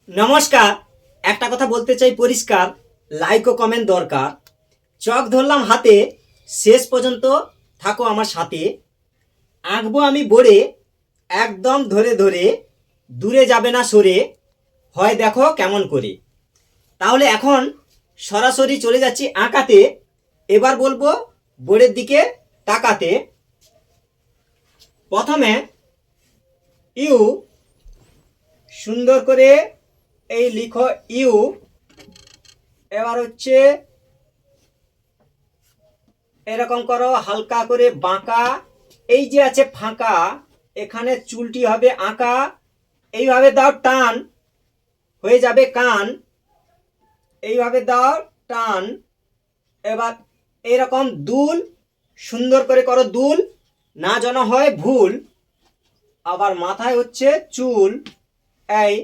নমস্কার। একটা কথা বলতে চাই পরিষ্কার, লাইক ও কমেন্ট দরকার। চক ধরলাম হাতে, শেষ পর্যন্ত থাকো আমার সাথে। আঁকবো আমি বোর্ডে, একদম ধরে ধরে, দূরে যাবে না সরে, হয় দেখো কেমন করে। তাহলে এখন সরাসরি চলে যাচ্ছি আঁকাতে। এবার বলবো বোর্ডের দিকে তাকাতে। প্রথমে ইউ, সুন্দর করে এই লিখো ইউ। এবার হচ্ছে এরকম করো, হালকা করে বাঁকা। এই যে আছে ফাঁকা, এখানে চুলটি হবে আঁকা। এইভাবে দাও টান, হয়ে যাবে কান। এইভাবে দাও টান। এবার এরকম দুল, সুন্দর করে করো দুল, না যেন হয় ভুল। আবার মাথায় হচ্ছে চুল। এই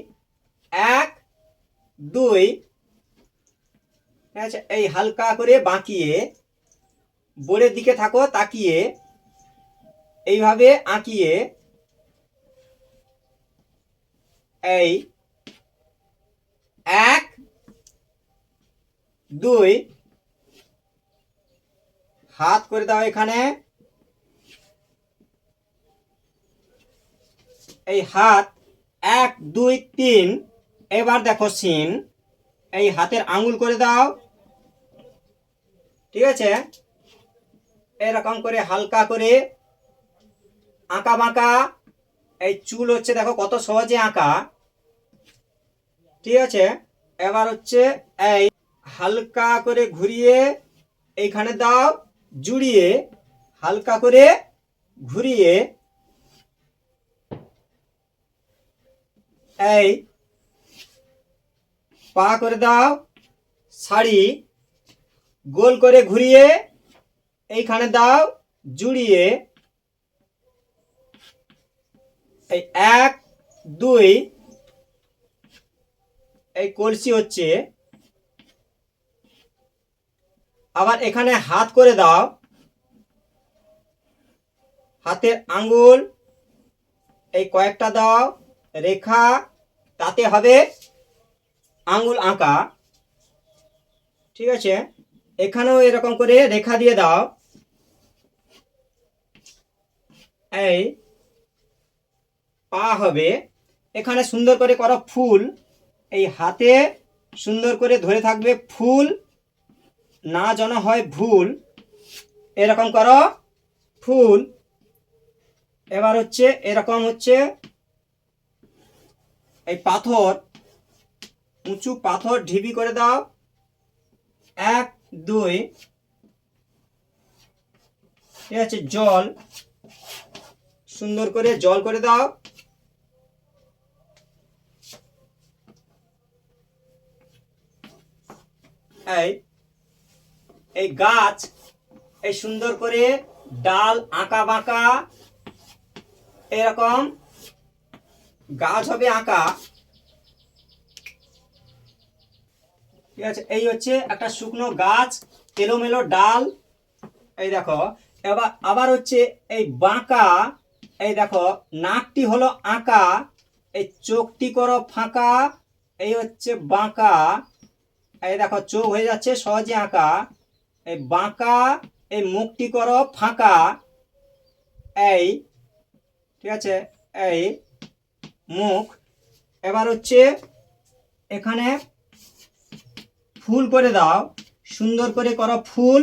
এক দুই, আচ্ছা এই হালকা করে বাঁকিয়ে বোর্ডের দিকে থাকো তাকিয়ে, এইভাবে আঁকিয়ে এই এক দুই, হাত করে দাও এখানে। এই হাত এক দুই তিন। এবার দেখো সিন, এই হাতের আঙুল করে দাও। ঠিক আছে, এরকম করে হালকা করে আঁকা বাঁকা। এই চুল হচ্ছে দেখো কত সহজে আঁকা। ঠিক আছে, এবার হচ্ছে এই হালকা করে ঘুরিয়ে এইখানে দাও জুড়িয়ে, হালকা করে ঘুরিয়ে এই পা করে দাও শাড়ি, গোল করে ঘুরিয়ে এইখানে দাও জুড়িয়ে। এই এক দুই, এই কলসি হচ্ছে। আবার এখানে হাত করে দাও, হাতের আঙ্গুল এই কয়েকটা দাও রেখা, তাতে হবে আঙ্গুল আঁকা। ঠিক আছে, এখানেও এরকম করে রেখা দিয়ে দাও। এই পা হবে, এখানে সুন্দর করে করো ফুল। এই হাতে সুন্দর করে ধরে থাকবে ফুল, না যেন হয় ভুল। এরকম করো ফুল। এবার হচ্ছে এরকম হচ্ছে এই পাথর, উঁচু পাথর ঢিবি করে দাও এক দুই। ঠিক আছে, জল, সুন্দর করে জল করে দাও। এই এই গাছ, এই সুন্দর করে ডাল আঁকা বাঁকা, এরকম গাছ হবে আঁকা। ঠিক আছে, এই হচ্ছে একটা শুকনো গাছ, এলোমেলো ডাল। এই দেখো, এবার আবার হচ্ছে এই বাঁকা। এই দেখো নাকটি হলো আঁকা, এই চোখটি করো ফাঁকা। এই হচ্ছে বাঁকা। এই দেখো চোখ হয়ে যাচ্ছে সহজে আঁকা। এই বাঁকা, এই মুখটি করো ফাঁকা। এই ঠিক আছে, এই মুখ। এবার হচ্ছে এখানে ফুল করে দাও, সুন্দর করে করো ফুল,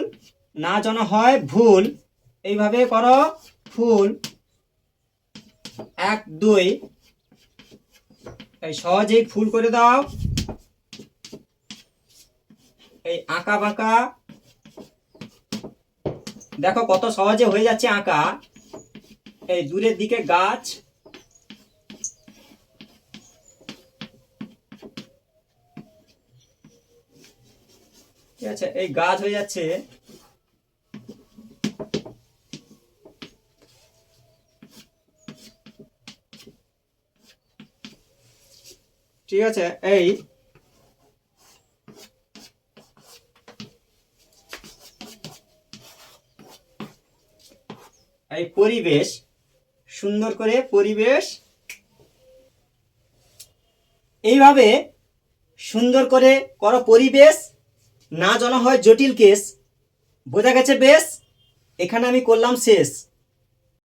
না যেন হয় ভুল। এইভাবে করো ফুল এক দুই, এই সহজেই ফুল করে দাও। এই আঁকা বাঁকা দেখো কত সহজে হয়ে যাচ্ছে আঁকা। এই দূরের দিকে গাছ, ঠিক আছে, এই গাছ হয়ে যাচ্ছে। ঠিক আছে, এই এই পরিবেশ, সুন্দর করে পরিবেশ। এইভাবে সুন্দর করে করো পরিবেশ, না যেন হয় জটিল কেস। বোঝা গেছে বেশ? এখানে আমি করলাম শেষ।